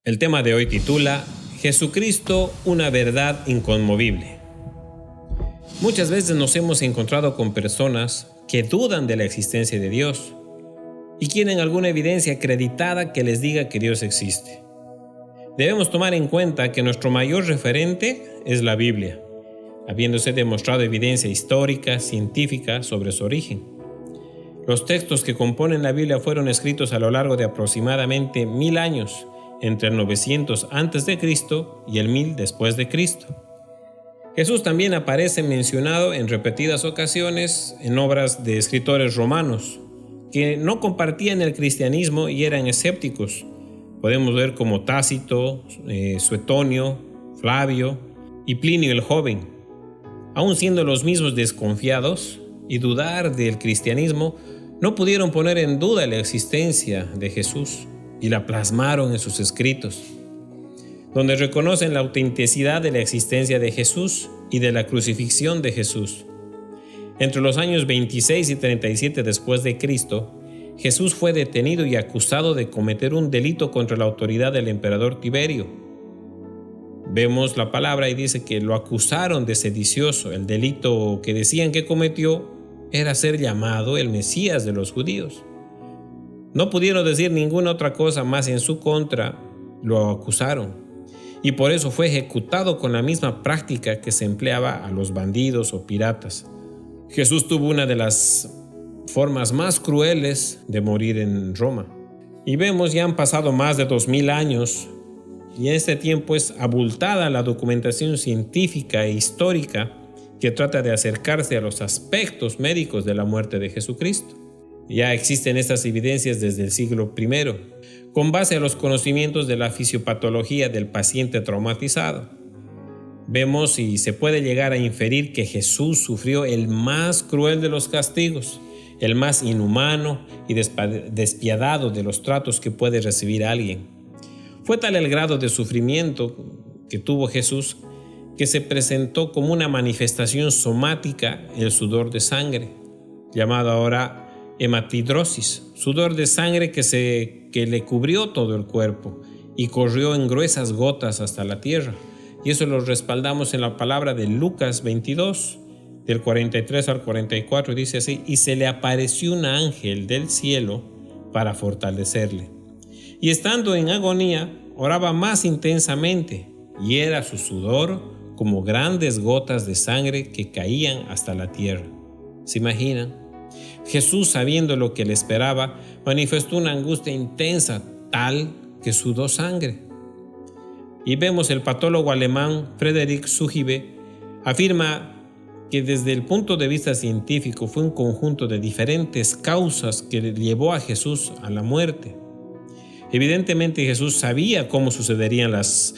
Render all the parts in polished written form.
El tema de hoy titula Jesucristo, una verdad inconmovible. Muchas veces nos hemos encontrado con personas que dudan de la existencia de Dios y quieren alguna evidencia acreditada que les diga que Dios existe. Debemos tomar en cuenta que nuestro mayor referente es la Biblia, habiéndose demostrado evidencia histórica, científica sobre su origen. Los textos que componen la Biblia fueron escritos a lo largo de aproximadamente 1000 años, entre el 900 a.C. y el 1000 después de Cristo. Jesús también aparece mencionado en repetidas ocasiones en obras de escritores romanos que no compartían el cristianismo y eran escépticos. Podemos ver como Tácito, Suetonio, Flavio y Plinio el Joven. Aun siendo los mismos desconfiados y dudar del cristianismo, no pudieron poner en duda la existencia de Jesús y la plasmaron en sus escritos, donde reconocen la autenticidad de la existencia de Jesús y de la crucifixión de Jesús. Entre los años 26 y 37 después de Cristo, Jesús fue detenido y acusado de cometer un delito contra la autoridad del emperador Tiberio. Vemos la palabra y dice que lo acusaron de sedicioso. El delito que decían que cometió era ser llamado el Mesías de los judíos. No pudieron decir ninguna otra cosa más en su contra, lo acusaron, y por eso fue ejecutado con la misma práctica que se empleaba a los bandidos o piratas. Jesús tuvo una de las formas más crueles de morir en Roma. Y vemos, ya han pasado más de 2000 años, y en este tiempo es abultada la documentación científica e histórica que trata de acercarse a los aspectos médicos de la muerte de Jesucristo. Ya existen estas evidencias desde el siglo I, con base a los conocimientos de la fisiopatología del paciente traumatizado. Vemos y se puede llegar a inferir que Jesús sufrió el más cruel de los castigos, el más inhumano y despiadado de los tratos que puede recibir alguien. Fue tal el grado de sufrimiento que tuvo Jesús que se presentó como una manifestación somática el sudor de sangre, llamado ahora hematidrosis, sudor de sangre que le cubrió todo el cuerpo y corrió en gruesas gotas hasta la tierra. Y eso lo respaldamos en la palabra de Lucas 22, del 43 al 44, dice así: y se le apareció un ángel del cielo para fortalecerle. Y estando en agonía, oraba más intensamente, y era su sudor como grandes gotas de sangre que caían hasta la tierra. ¿Se imaginan? Jesús, sabiendo lo que le esperaba, manifestó una angustia intensa tal que sudó sangre. Y vemos el patólogo alemán Friedrich Suchibe afirma que desde el punto de vista científico fue un conjunto de diferentes causas que llevó a Jesús a la muerte. Evidentemente Jesús sabía cómo sucederían las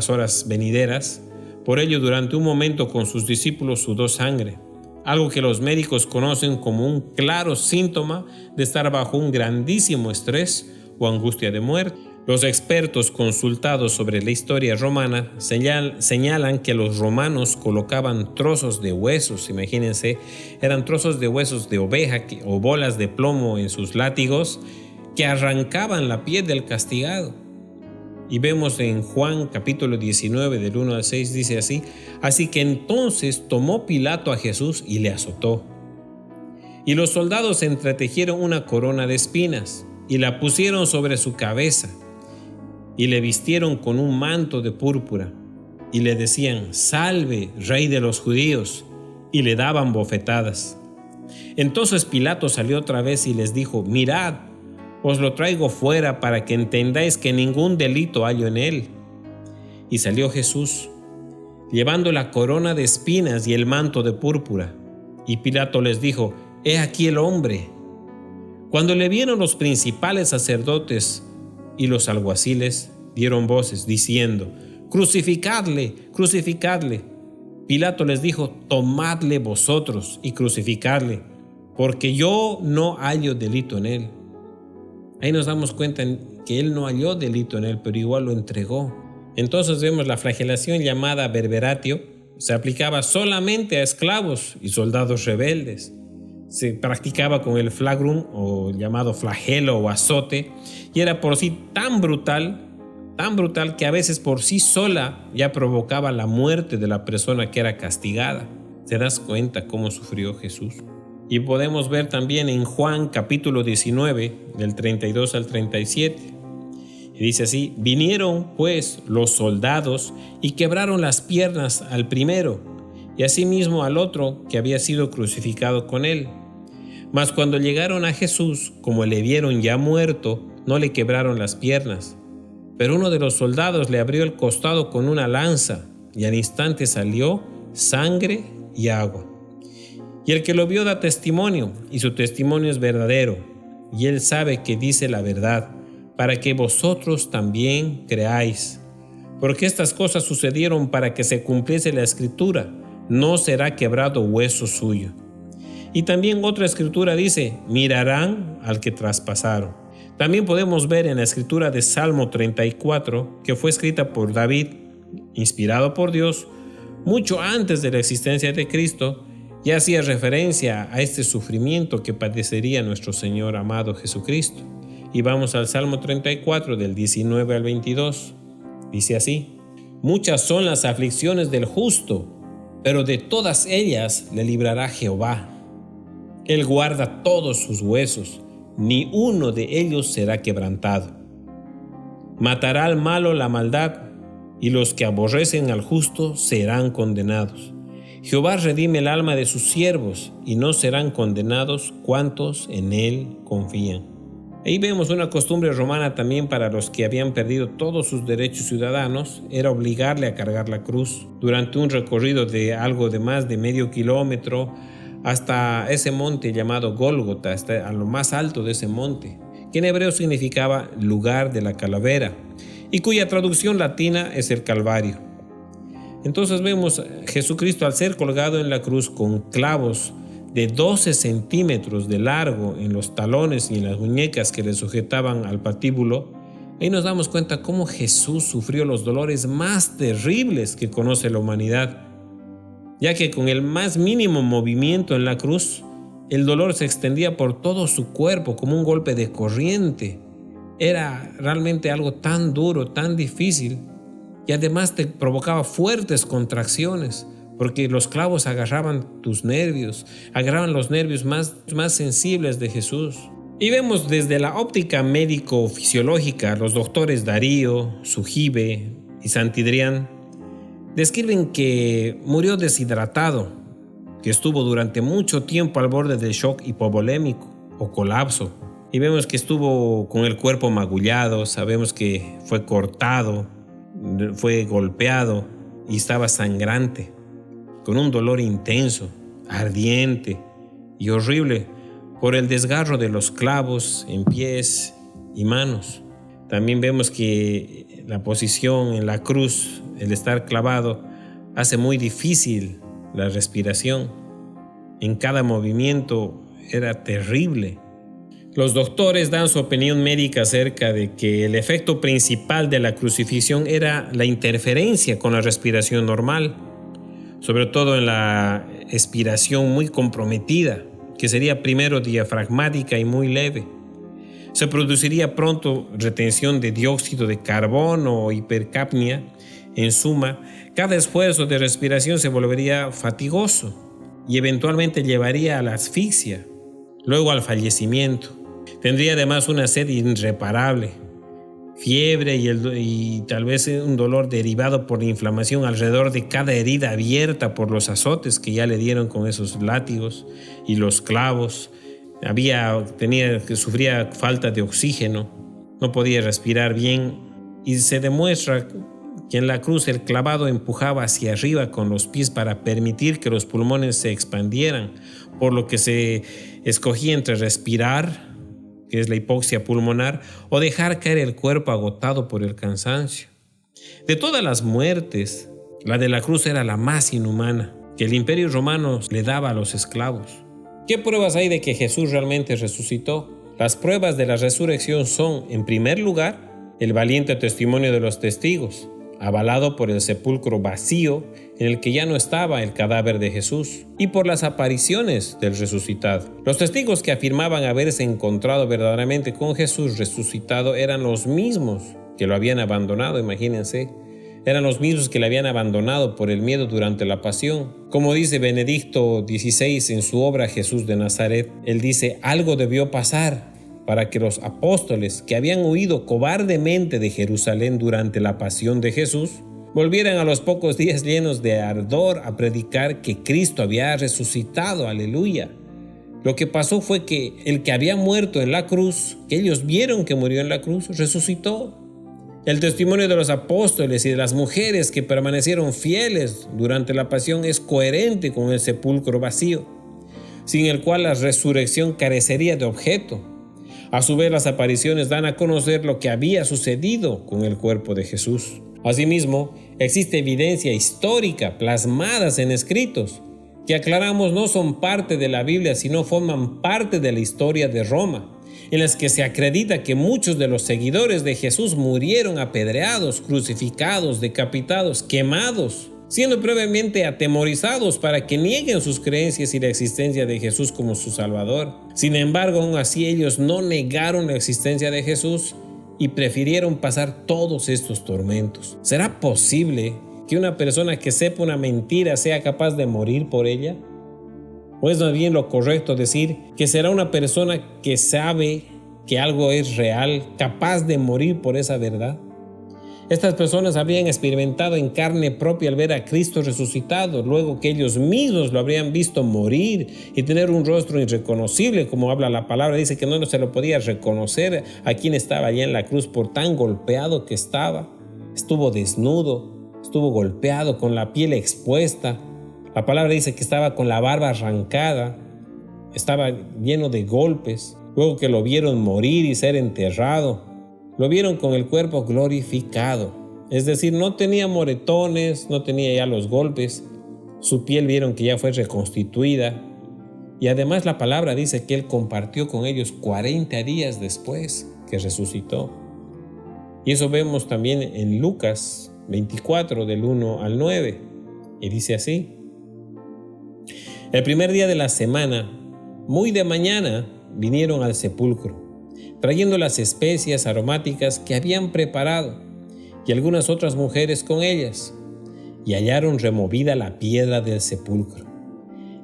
horas venideras, por ello durante un momento con sus discípulos sudó sangre, algo que los médicos conocen como un claro síntoma de estar bajo un grandísimo estrés o angustia de muerte. Los expertos consultados sobre la historia romana señalan que los romanos colocaban trozos de huesos, imagínense, eran trozos de huesos de oveja o bolas de plomo en sus látigos que arrancaban la piel del castigado. Y vemos en Juan capítulo 19 del 1 al 6 dice así: así que entonces tomó Pilato a Jesús y le azotó. Y los soldados entretejieron una corona de espinas y la pusieron sobre su cabeza y le vistieron con un manto de púrpura y le decían: salve, rey de los judíos, y le daban bofetadas. Entonces Pilato salió otra vez y les dijo: mirad, os lo traigo fuera para que entendáis que ningún delito hallo en él. Y salió Jesús, llevando la corona de espinas y el manto de púrpura. Y Pilato les dijo: he aquí el hombre. Cuando le vieron los principales sacerdotes y los alguaciles, dieron voces diciendo: crucificadle, crucificadle. Pilato les dijo: tomadle vosotros y crucificadle, porque yo no hallo delito en él. Ahí nos damos cuenta que él no halló delito en él, pero igual lo entregó. Entonces vemos la flagelación llamada verberatio, se aplicaba solamente a esclavos y soldados rebeldes. Se practicaba con el flagrum, o llamado flagelo o azote, y era por sí tan brutal tan brutal que a veces por sí sola ya provocaba la muerte de la persona que era castigada. ¿Te das cuenta cómo sufrió Jesús? Y podemos ver también en Juan capítulo 19, del 32 al 37. Y dice así: vinieron pues los soldados y quebraron las piernas al primero, y asimismo al otro que había sido crucificado con él. Mas cuando llegaron a Jesús, como le vieron ya muerto, no le quebraron las piernas. Pero uno de los soldados le abrió el costado con una lanza, y al instante salió sangre y agua. Y el que lo vio da testimonio, y su testimonio es verdadero, y él sabe que dice la verdad, para que vosotros también creáis. Porque estas cosas sucedieron para que se cumpliese la escritura: no será quebrado hueso suyo. Y también otra escritura dice: mirarán al que traspasaron. También podemos ver en la escritura de Salmo 34, que fue escrita por David, inspirado por Dios, mucho antes de la existencia de Cristo, ya hacía referencia a este sufrimiento que padecería nuestro Señor amado Jesucristo. Y vamos al Salmo 34, del 19 al 22. Dice así: muchas son las aflicciones del justo, pero de todas ellas le librará Jehová. Él guarda todos sus huesos, ni uno de ellos será quebrantado. Matará al malo la maldad, y los que aborrecen al justo serán condenados. Jehová redime el alma de sus siervos, y no serán condenados cuantos en él confían. Ahí vemos una costumbre romana también para los que habían perdido todos sus derechos ciudadanos, era obligarle a cargar la cruz durante un recorrido de algo de más de medio kilómetro hasta ese monte llamado Gólgota, hasta a lo más alto de ese monte, que en hebreo significaba lugar de la calavera y cuya traducción latina es el Calvario. Entonces vemos a Jesucristo al ser colgado en la cruz con clavos de 12 centímetros de largo en los talones y en las muñecas que le sujetaban al patíbulo. Ahí nos damos cuenta cómo Jesús sufrió los dolores más terribles que conoce la humanidad, ya que con el más mínimo movimiento en la cruz, el dolor se extendía por todo su cuerpo como un golpe de corriente. Era realmente algo tan duro, tan difícil, y además te provocaba fuertes contracciones, porque los clavos agarraban tus nervios, agarraban los nervios más sensibles de Jesús. Y vemos desde la óptica médico-fisiológica, los doctores Darío, Sugibe y Santidrián describen que murió deshidratado, que estuvo durante mucho tiempo al borde del shock hipovolémico o colapso. Y vemos que estuvo con el cuerpo magullado, sabemos que fue cortado, fue golpeado y estaba sangrante, con un dolor intenso, ardiente y horrible por el desgarro de los clavos en pies y manos. También vemos que la posición en la cruz, el estar clavado, hace muy difícil la respiración. En cada movimiento era terrible. Los doctores dan su opinión médica acerca de que el efecto principal de la crucifixión era la interferencia con la respiración normal, sobre todo en la expiración muy comprometida, que sería primero diafragmática y muy leve. Se produciría pronto retención de dióxido de carbono o hipercapnia. En suma, cada esfuerzo de respiración se volvería fatigoso y eventualmente llevaría a la asfixia, luego al fallecimiento. Tendría además una sed irreparable, fiebre y tal vez un dolor derivado por la inflamación alrededor de cada herida abierta por los azotes que ya le dieron con esos látigos y los clavos. Sufría falta de oxígeno, no podía respirar bien, y se demuestra que en la cruz el clavado empujaba hacia arriba con los pies para permitir que los pulmones se expandieran, por lo que se escogía entre respirar, que es la hipoxia pulmonar, o dejar caer el cuerpo agotado por el cansancio. De todas las muertes, la de la cruz era la más inhumana, que el Imperio Romano le daba a los esclavos. ¿Qué pruebas hay de que Jesús realmente resucitó? Las pruebas de la resurrección son, en primer lugar, el valiente testimonio de los testigos, avalado por el sepulcro vacío en el que ya no estaba el cadáver de Jesús, y por las apariciones del resucitado. Los testigos que afirmaban haberse encontrado verdaderamente con Jesús resucitado eran los mismos que lo habían abandonado, imagínense. Eran los mismos que le habían abandonado por el miedo durante la pasión. Como dice Benedicto XVI en su obra Jesús de Nazaret, él dice: algo debió pasar para que los apóstoles que habían huido cobardemente de Jerusalén durante la pasión de Jesús volvieran a los pocos días llenos de ardor a predicar que Cristo había resucitado. Aleluya. Lo que pasó fue que el que había muerto en la cruz, que ellos vieron que murió en la cruz, resucitó. El testimonio de los apóstoles y de las mujeres que permanecieron fieles durante la pasión es coherente con el sepulcro vacío, sin el cual la resurrección carecería de objeto. A su vez, las apariciones dan a conocer lo que había sucedido con el cuerpo de Jesús. Asimismo, existe evidencia histórica plasmadas en escritos que, aclaramos, no son parte de la Biblia, sino forman parte de la historia de Roma, en las que se acredita que muchos de los seguidores de Jesús murieron apedreados, crucificados, decapitados, quemados, siendo previamente atemorizados para que nieguen sus creencias y la existencia de Jesús como su Salvador. Sin embargo, aún así ellos no negaron la existencia de Jesús y prefirieron pasar todos estos tormentos. ¿Será posible que una persona que sepa una mentira sea capaz de morir por ella? ¿O es más bien lo correcto decir que será una persona que sabe que algo es real, capaz de morir por esa verdad? Estas personas habrían experimentado en carne propia al ver a Cristo resucitado, luego que ellos mismos lo habrían visto morir y tener un rostro irreconocible, como habla la palabra. Dice que no se lo podía reconocer a quien estaba allá en la cruz por tan golpeado que estaba. Estuvo desnudo, estuvo golpeado, con la piel expuesta. La palabra dice que estaba con la barba arrancada, estaba lleno de golpes. Luego que lo vieron morir y ser enterrado, lo vieron con el cuerpo glorificado. Es decir, no tenía moretones, no tenía ya los golpes. Su piel vieron que ya fue reconstituida. Y además la palabra dice que Él compartió con ellos 40 días después que resucitó. Y eso vemos también en Lucas 24, del 1 al 9. Y dice así: el primer día de la semana, muy de mañana, vinieron al sepulcro, trayendo las especias aromáticas que habían preparado, y algunas otras mujeres con ellas, y hallaron removida la piedra del sepulcro.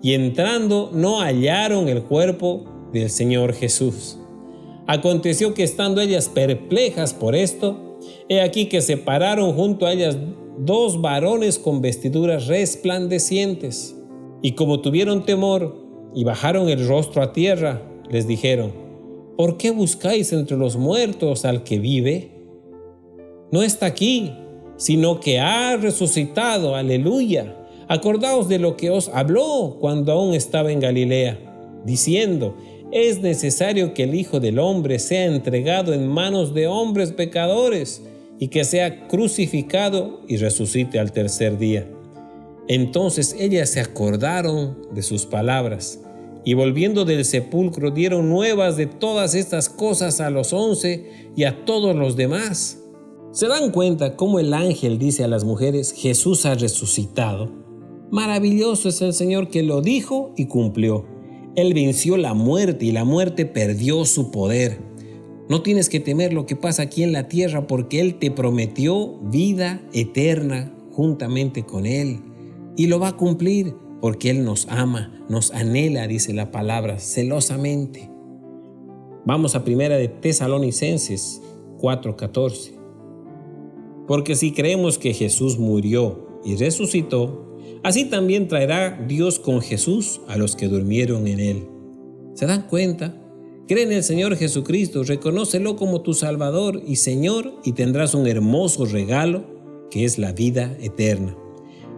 Y entrando no hallaron el cuerpo del Señor Jesús. Aconteció que estando ellas perplejas por esto, he aquí que se pararon junto a ellas 2 varones con vestiduras resplandecientes, y como tuvieron temor y bajaron el rostro a tierra, les dijeron: ¿por qué buscáis entre los muertos al que vive? No está aquí, sino que ha resucitado. Aleluya. Acordaos de lo que os habló cuando aún estaba en Galilea, diciendo: es necesario que el Hijo del Hombre sea entregado en manos de hombres pecadores y que sea crucificado y resucite al tercer día. Entonces ellas se acordaron de sus palabras y volviendo del sepulcro dieron nuevas de todas estas cosas a los 11 y a todos los demás. ¿Se dan cuenta cómo el ángel dice a las mujeres: Jesús ha resucitado? Maravilloso es el Señor que lo dijo y cumplió. Él venció la muerte y la muerte perdió su poder. No tienes que temer lo que pasa aquí en la tierra, porque Él te prometió vida eterna juntamente con Él. Y lo va a cumplir porque Él nos ama, nos anhela, dice la palabra, celosamente. Vamos a Primera de Tesalonicenses 4:14. Porque si creemos que Jesús murió y resucitó, así también traerá Dios con Jesús a los que durmieron en Él. ¿Se dan cuenta? Cree en el Señor Jesucristo, reconócelo como tu Salvador y Señor, y tendrás un hermoso regalo que es la vida eterna.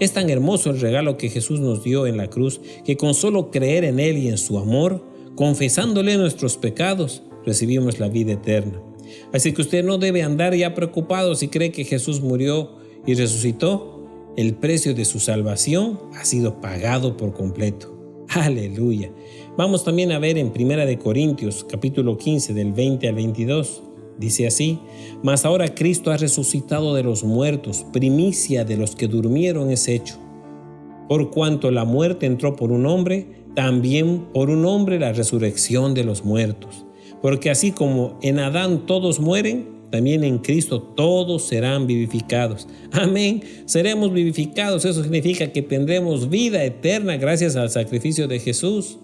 Es tan hermoso el regalo que Jesús nos dio en la cruz, que con solo creer en Él y en su amor, confesándole nuestros pecados, recibimos la vida eterna. Así que usted no debe andar ya preocupado si cree que Jesús murió y resucitó. El precio de su salvación ha sido pagado por completo. Aleluya. Vamos también a ver en 1 Corintios capítulo 15 del 20 al 22. Dice así: mas ahora Cristo ha resucitado de los muertos, primicia de los que durmieron es hecho. Por cuanto la muerte entró por un hombre, también por un hombre la resurrección de los muertos. Porque así como en Adán todos mueren, también en Cristo todos serán vivificados. Amén. Seremos vivificados. Eso significa que tendremos vida eterna gracias al sacrificio de Jesús.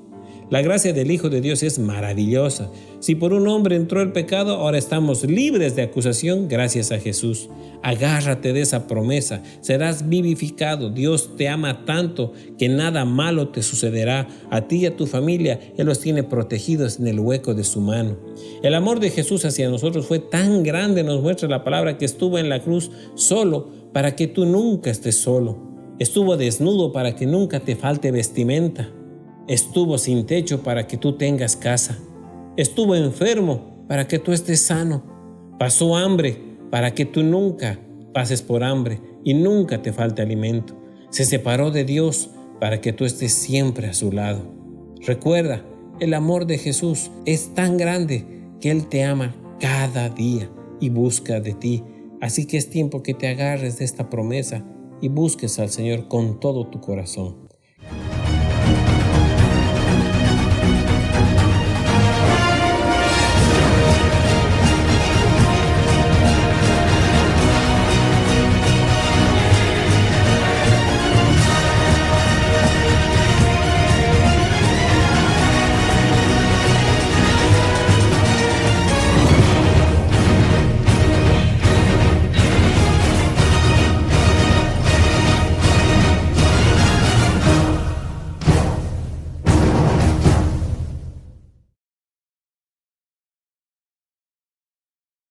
La gracia del Hijo de Dios es maravillosa. Si por un hombre entró el pecado, ahora estamos libres de acusación gracias a Jesús. Agárrate de esa promesa. Serás vivificado. Dios te ama tanto que nada malo te sucederá. A ti y a tu familia, Él los tiene protegidos en el hueco de su mano. El amor de Jesús hacia nosotros fue tan grande, nos muestra la palabra, que estuvo en la cruz solo para que tú nunca estés solo. Estuvo desnudo para que nunca te falte vestimenta. Estuvo sin techo para que tú tengas casa. Estuvo enfermo para que tú estés sano. Pasó hambre para que tú nunca pases por hambre y nunca te falte alimento. Se separó de Dios para que tú estés siempre a su lado. Recuerda, el amor de Jesús es tan grande que Él te ama cada día y busca de ti. Así que es tiempo que te agarres de esta promesa y busques al Señor con todo tu corazón.